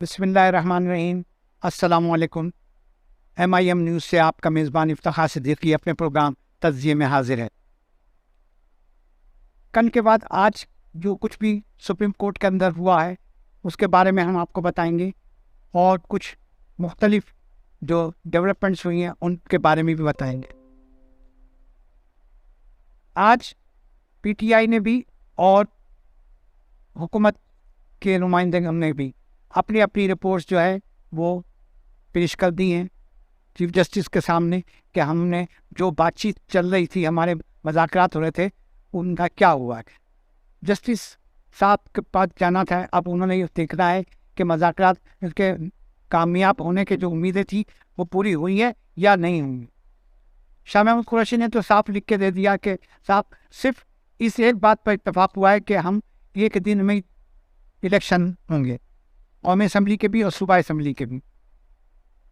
बिस्मिल्लाहिर्रहमानिर्रहीम। अस्सलामुअलैकुम। MIM news से आपका मेज़बान इफ्तिखार सिद्दीकी अपने प्रोग्राम तज़किये में हाजिर है। कल के बाद आज जो कुछ भी सुप्रीम कोर्ट के अंदर हुआ है उसके बारे में हम आपको बताएंगे और कुछ मुख्तलिफ जो डेवलपमेंट्स हुई हैं उनके बारे में भी बताएंगे। आज PTI ने भी और हुकूमत के नुमाइंदे ने भी अपनी अपनी रिपोर्ट्स जो है वो पेश कर दी हैं चीफ जस्टिस के सामने कि हमने जो बातचीत चल रही थी, हमारे मज़ाकरात हो रहे थे, उनका क्या हुआ है। जस्टिस साहब के पास जाना था, अब उन्होंने ये देखना है कि मज़ाकरात के कामयाब होने की जो उम्मीदें थी वो पूरी हुई है या नहीं हुई। शाह महमूद कुरैशी ने तो साफ लिख के दे दिया कि साहब सिर्फ इस एक बात पर इत्तेफाक हुआ है कि हम एक दिन में इलेक्शन होंगे, कौमी असम्बली के भी और सूबाई असम्बली के भी।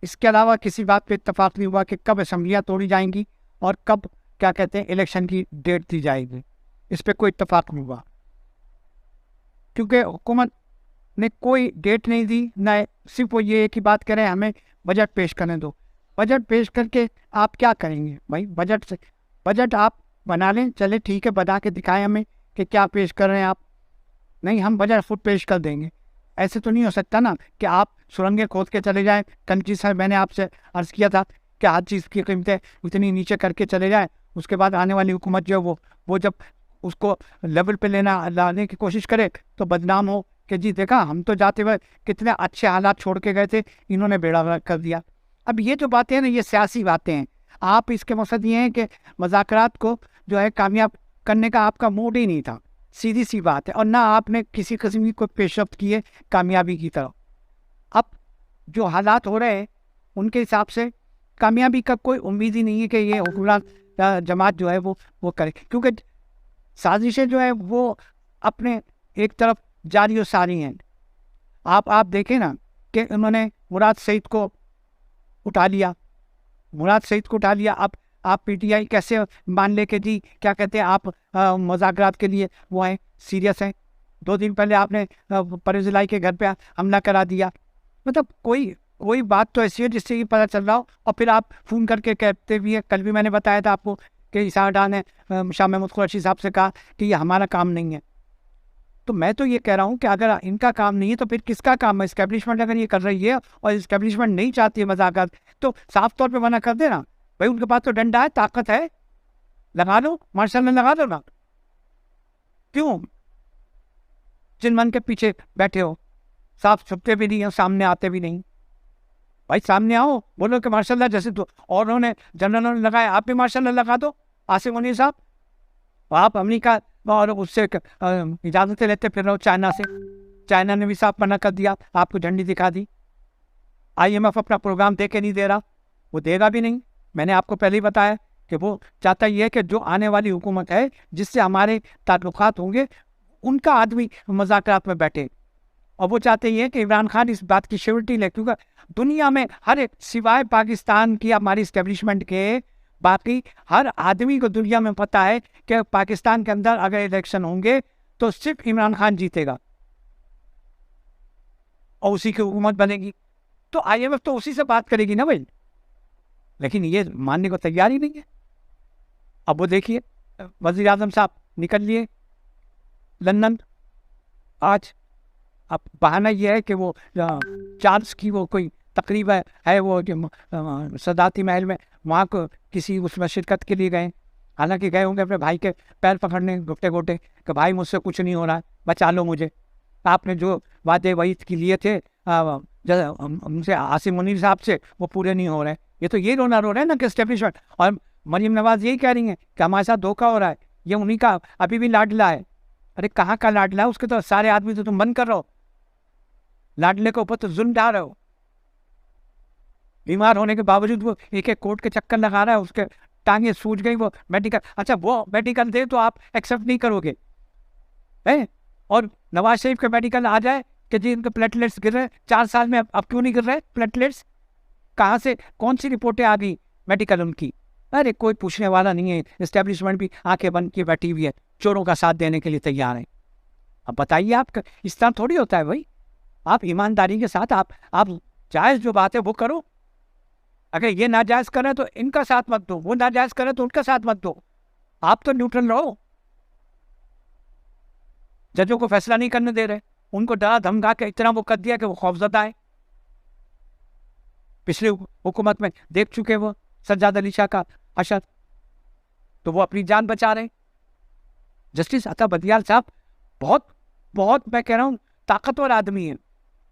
इसके अलावा किसी बात पे इत्तेफाक नहीं हुआ कि कब असम्बलियाँ तोड़ी जाएंगी और कब क्या कहते हैं इलेक्शन की डेट दी जाएगी। इस पर कोई इत्तेफाक नहीं हुआ क्योंकि हुकूमत ने कोई डेट नहीं दी, न सिर्फ वो ये एक ही बात करें हमें बजट पेश करने दो। बजट पेश करके आप क्या करेंगे भाई? बजट आप बना लें, चले ठीक है, बना के दिखाएं हमें कि क्या पेश कर रहे हैं आप। नहीं, हम बजट खुद पेश कर देंगे। ऐसे तो नहीं हो सकता ना कि आप सुरंगें खोद के चले जाएं। कंची साहब, मैंने आपसे अर्ज़ किया था कि हर चीज़ की कीमतें इतनी नीचे करके चले जाएं, उसके बाद आने वाली हुकूमत जो है वो जब उसको लेवल पे लाने की कोशिश करे तो बदनाम हो कि जी देखा, हम तो जाते हुए कितने अच्छे हालात छोड़ के गए थे, इन्होंने बेड़ा गर्क कर दिया। अब ये जो बातें हैं ना, ये सियासी बातें हैं। आप इसके मकसद ये हैं कि मज़ाकरात को जो है कामयाब करने का आपका मूड ही नहीं था, सीधी सी बात है, और ना आपने किसी किस्म की कोई पेशरफ्त की है कामयाबी की तरफ। अब जो हालात हो रहे हैं उनके हिसाब से कामयाबी का कोई उम्मीद ही नहीं है कि ये हुकूमत जमात जो है वो करे, क्योंकि साजिशें जो है वो अपने एक तरफ जारी और सारी हैं। आप देखें ना कि उन्होंने मुराद सईद को उठा लिया। अब आप PTI कैसे मान ले के जी क्या कहते हैं आप मुज़ाकरात के लिए वो हैं, सीरियस हैं। 2 दिन पहले आपने परवेज़ इलाही के घर पे हमला करा दिया। मतलब कोई बात तो ऐसी है जिससे ये पता चल रहा हो, और फिर आप फ़ोन करके कहते भी है। कल भी मैंने बताया था आपको कि इसार डार ने शाह महमूद कुरैशी साहब से कहा कि ये हमारा काम नहीं है। तो मैं तो ये कह रहा हूँ कि अगर इनका काम नहीं है तो फिर किसका काम है? इस्टेब्लिशमेंट अगर ये कर रही है और इस्टेब्लिशमेंट नहीं चाहती है मज़ाकरात, तो साफ तौर पे मना कर देना भाई। उनके पास तो डंडा है, ताकत है, लगा लो, मार्शल ने लगा दो ना। क्यों जिन मन के पीछे बैठे हो? साफ छुपते भी नहीं हो, सामने आते भी नहीं। भाई सामने आओ, बोलो कि मार्शल जैसे तो और उन्होंने जनरलों ने लगाया, आप भी मार्शल लगा दो। आसिम मुनीर साहब, आप अमेरिका और उससे इजाज़तें लेते फिर रहो चाइना से। चाइना ने भी साफ मना कर दिया, आपको झंडी दिखा दी। IMF अपना प्रोग्राम दे के नहीं दे रहा, वो देगा भी नहीं। मैंने आपको पहले ही बताया कि वो चाहता ये है कि जो आने वाली हुकूमत है जिससे हमारे ताल्लुकात होंगे उनका आदमी मज़ाकरात में बैठे, और वो चाहते ये कि इमरान खान इस बात की श्योरिटी ले, क्योंकि दुनिया में हर एक सिवाय पाकिस्तान की हमारी इस्टेब्लिशमेंट के बाकी हर आदमी को दुनिया में पता है कि पाकिस्तान के अंदर अगर इलेक्शन होंगे तो सिर्फ इमरान खान जीतेगा और उसी की हुकूमत बनेगी। तो IMF तो उसी से बात करेगी ना भाई, लेकिन ये मानने को तैयार ही नहीं है। अब वो देखिए, वज़ीर आज़म साहब निकल लिए लंदन आज। अब बहाना ये है कि वो चार्ल्स की वो कोई तकरीब है वो सदाती महल में, वहाँ को किसी उसमें शिरकत के लिए गए। हालांकि गए होंगे अपने भाई के पैर पकड़ने गोटे गोटे कि भाई मुझसे कुछ नहीं हो रहा है, बचा लो मुझे। आपने जो वादे वईद के लिए थे उनसे, आसिम मुनीर साहब से, वो पूरे नहीं हो रहे। ये तो ये रोना रो रहे हैं ना कि एस्टेब्लिशमेंट, और मरीम नवाज यही कह रही हैं कि हमारे साथ धोखा हो रहा है, ये उन्हीं का अभी भी लाडला है। अरे कहाँ का लाडला है? उसके तो सारे आदमी तो तुम बंद कर रहे हो, लाडले के ऊपर तो जुल्म डाल रहे हो। बीमार होने के बावजूद वो एक कोर्ट के चक्कर लगा रहा है, उसके टांगे सूज गई, वो मेडिकल, अच्छा वो मेडिकल दे तो आप एक्सेप्ट नहीं करोगे है? और नवाज शरीफ के मेडिकल आ जाए कि जी इनके प्लेटलेट्स गिर रहे 4 साल में, अब क्यों नहीं गिर रहे प्लेटलेट्स? कहाँ से, कौन सी रिपोर्टें आ गई मेडिकल उनकी? अरे कोई पूछने वाला नहीं है। इस्टेब्लिशमेंट भी आंखें बंद की बैठी हुई है, चोरों का साथ देने के लिए तैयार है। अब बताइए, आप इस तरह थोड़ी होता है भाई। आप ईमानदारी के साथ आप जायज़ जो बात है वो करो। अगर ये नाजायज़ करें तो इनका साथ मत दो, वो नाजायज़ करें तो उनका साथ मत दो, आप तो न्यूट्रल रहो। जजों को फैसला नहीं करने दे रहे, उनको डरा धमका के इतना वो कर दिया कि वो खौफजदा है। पिछली हुकूमत में देख चुके वो सज्जाद अली शाह का अशर, तो वो अपनी जान बचा रहे। जस्टिस अता बदियाल साहब बहुत बहुत मैं कह रहा हूँ ताकतवर आदमी है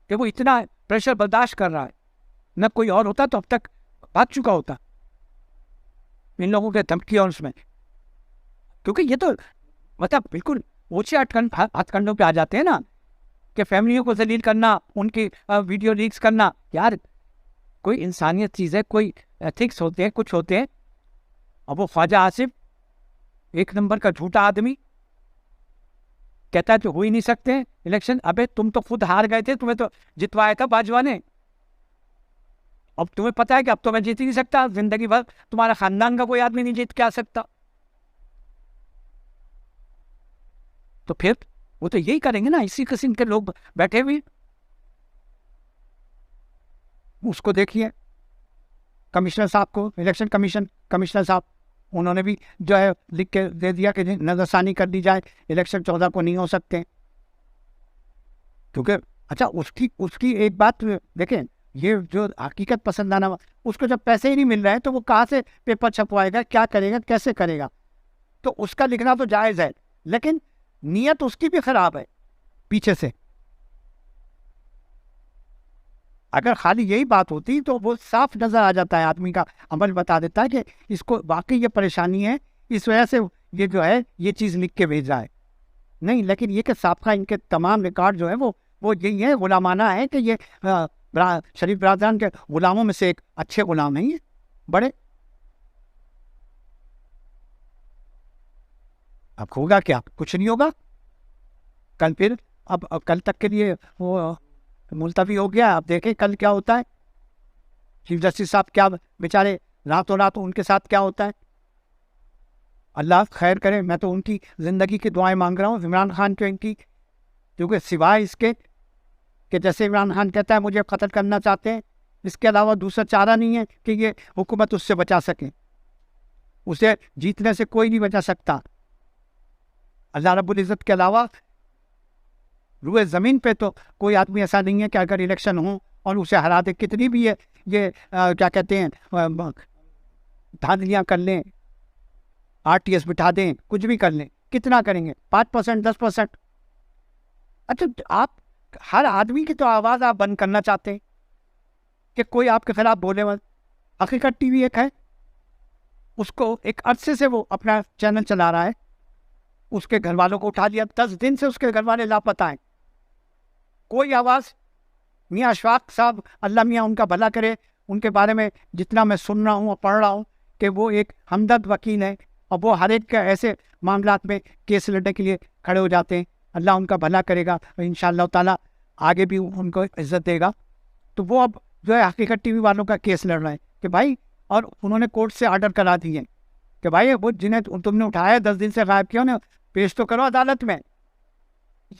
कि वो इतना प्रेशर बर्दाश्त कर रहा है। न कोई और होता तो अब तक भाग चुका होता इन लोगों के धमकी और उसमें, क्योंकि ये तो मतलब बिल्कुल ऊंचे हथकंडों पे आ जाते हैं ना कि फैमिलियों को जलील करना, उनकी वीडियो लीक्स करना। यार कोई इंसानियत चीज़ है, कोई एथिक्स होते हैं, कुछ होते हैं। अब वो ख्वाजा आसिफ एक नंबर का झूठा आदमी कहता है तो हो ही नहीं सकते इलेक्शन। अबे तुम तो खुद हार गए थे, तुम्हें तो जितवाया था बाजवा ने। अब तुम्हें पता है कि अब तो मैं जीत ही नहीं सकता, जिंदगी भर तुम्हारा खानदान का कोई आदमी नहीं जीत के आ सकता। तो फिर वो तो यही करेंगे ना, इसी किस्म के लोग बैठे हुए। उसको देखिए कमिश्नर साहब को, इलेक्शन कमिश्नर साहब, उन्होंने भी जो है लिख के दे दिया कि नजरसानी कर दी जाए, इलेक्शन 14 को नहीं हो सकते। क्योंकि अच्छा उसकी एक बात देखें, ये जो हकीकत पसंदाना, उसको जब पैसे ही नहीं मिल रहे हैं तो वो कहाँ से पेपर छपवाएगा, क्या करेगा, कैसे करेगा? तो उसका लिखना तो जायज़ है, लेकिन नीयत उसकी भी खराब है पीछे से। अगर खाली यही बात होती तो वो साफ नजर आ जाता है, आदमी का अमल बता देता है कि इसको वाकई ये परेशानी है, इस वजह से ये जो है ये चीज़ लिख के भेज रहा है। नहीं, लेकिन ये कि साबका इनके तमाम रिकॉर्ड जो है वो यही है, गुलामाना है कि ये शरीफ बरादरान के गुलामों में से एक अच्छे गुलाम हैं ये बड़े। अब होगा क्या? कुछ नहीं होगा। कल फिर अब कल तक के लिए वो मुलतवी हो गया। अब देखें कल क्या होता है। चीफ जस्टिस साहब क्या बेचारे रातों रात उनके साथ क्या होता है। अल्लाह खैर करे। मैं तो उनकी ज़िंदगी की दुआएं मांग रहा हूँ, इमरान खान को इनकी, क्योंकि सिवाय इसके कि जैसे इमरान खान कहता है मुझे कत्ल करना चाहते हैं, इसके अलावा दूसरा चारा नहीं है कि ये हुकूमत उससे बचा सके। उसे जीतने से कोई नहीं बचा सकता अल्लाह रब्बुल इज़्ज़त के अलावा। रुए ज़मीन पे तो कोई आदमी ऐसा नहीं है कि अगर इलेक्शन हो और उसे हरा दे, कितनी भी ये क्या कहते हैं धांधलियाँ कर लें, RTS बिठा दें, कुछ भी कर लें, कितना करेंगे? 5%, 10%। अच्छा, आप हर आदमी की तो आवाज़ आप बंद करना चाहते हैं कि कोई आपके खिलाफ बोले मत। हकीकत TV एक है, उसको एक अरसे से वो अपना चैनल चला रहा है, उसके घर वालों को उठा दिया, 10 दिन से उसके घर वाले लापता हैं, कोई आवाज़। मियाँ अशफाक साहब, अल्लाह मियाँ उनका भला करे, उनके बारे में जितना मैं सुन रहा हूँ और पढ़ रहा हूँ कि वो एक हमदर्द वकील है और वो हर एक के ऐसे मामलात में केस लड़ने के लिए खड़े हो जाते हैं। अल्लाह उनका भला करेगा और इंशाअल्लाह ताला आगे भी उनको इज्जत देगा। तो वो अब जो है हकीकत TV वालों का केस लड़ रहे हैं कि भाई, और उन्होंने कोर्ट से ऑर्डर करा दिए कि भाई वो जिन्हें तुमने उठाया 10 दिन से गायब किया, उन्हें पेश तो करो अदालत में।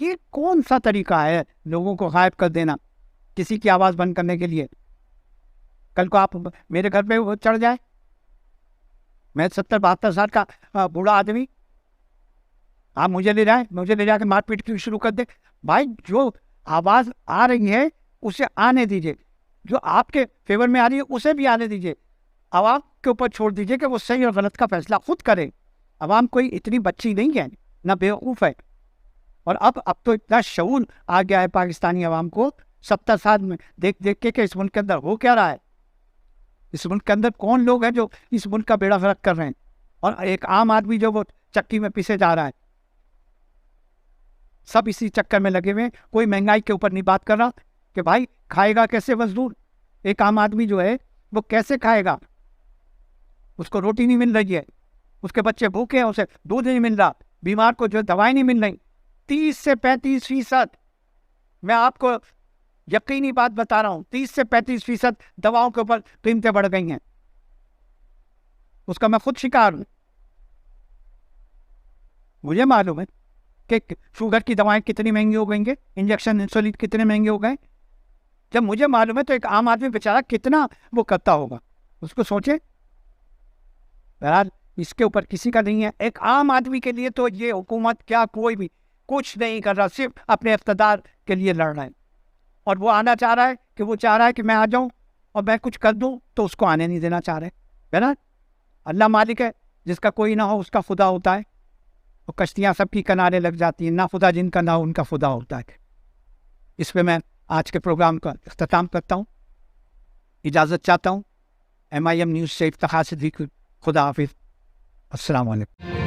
ये कौन सा तरीका है लोगों को गायब कर देना किसी की आवाज़ बंद करने के लिए? कल को आप मेरे घर पे वो चढ़ जाए, मैं 70-72 साल का बूढ़ा आदमी, आप मुझे ले जाके मारपीट की शुरू कर दे। भाई, जो आवाज़ आ रही है उसे आने दीजिए, जो आपके फेवर में आ रही है उसे भी आने दीजिए। आवाम के ऊपर छोड़ दीजिए कि वो सही और गलत का फैसला खुद करे। आवाम कोई इतनी बच्ची नहीं है, ना बेवकूफ़ है। और अब तो इतना शऊर आ गया है पाकिस्तानी आवाम को 70 साल में देख देख के कि इस मुल्क के अंदर हो क्या रहा है, इस मुल्क के अंदर कौन लोग हैं जो इस मुल्क का बेड़ा गर्क कर रहे हैं, और एक आम आदमी जो वो चक्की में पीछे जा रहा है। सब इसी चक्कर में लगे हुए हैं। कोई महंगाई के ऊपर नहीं बात कर रहा कि भाई खाएगा कैसे मजदूर, एक आम आदमी जो है वो कैसे खाएगा? उसको रोटी नहीं मिल रही है, उसके बच्चे भूखे हैं, उसे दूध नहीं मिल रहा, बीमार को जो दवाई नहीं मिल रही। 30 से 35%, मैं आपको यकीनी बात बता रहा हूँ, 30 से 35% दवाओं के ऊपर कीमतें बढ़ गई हैं। उसका मैं खुद शिकार हूँ, मुझे मालूम है। कि शुगर की दवाएं कितनी महंगी हो गई, इंजेक्शन इंसुलिन कितने महंगे हो गए। जब मुझे मालूम है तो एक आम आदमी बेचारा कितना वो करता होगा, उसको सोचे। बहरहाल इसके ऊपर किसी का नहीं है। एक आम आदमी के लिए तो ये हुकूमत क्या कोई भी कुछ नहीं कर रहा, सिर्फ अपने इक़्तिदार के लिए लड़ रहा है। और वो आना चाह रहा है कि वो चाह रहा है कि मैं आ जाऊं और मैं कुछ कर दूं, तो उसको आने नहीं देना चाह रहे। है ना, अल्लाह मालिक है, जिसका कोई ना हो उसका खुदा होता है। और कश्तियाँ सबकी किनारे लग जाती हैं, ना खुदा जिनका ना हो उनका खुदा होता है। इस पर मैं आज के प्रोग्राम का अख्ताम करता हूँ, इजाज़त चाहता हूँ। MIM न्यूज़ से इफ्तिखार सिद्दीकी, खुदा हाफिज़, अस्सलाम वालेकुम।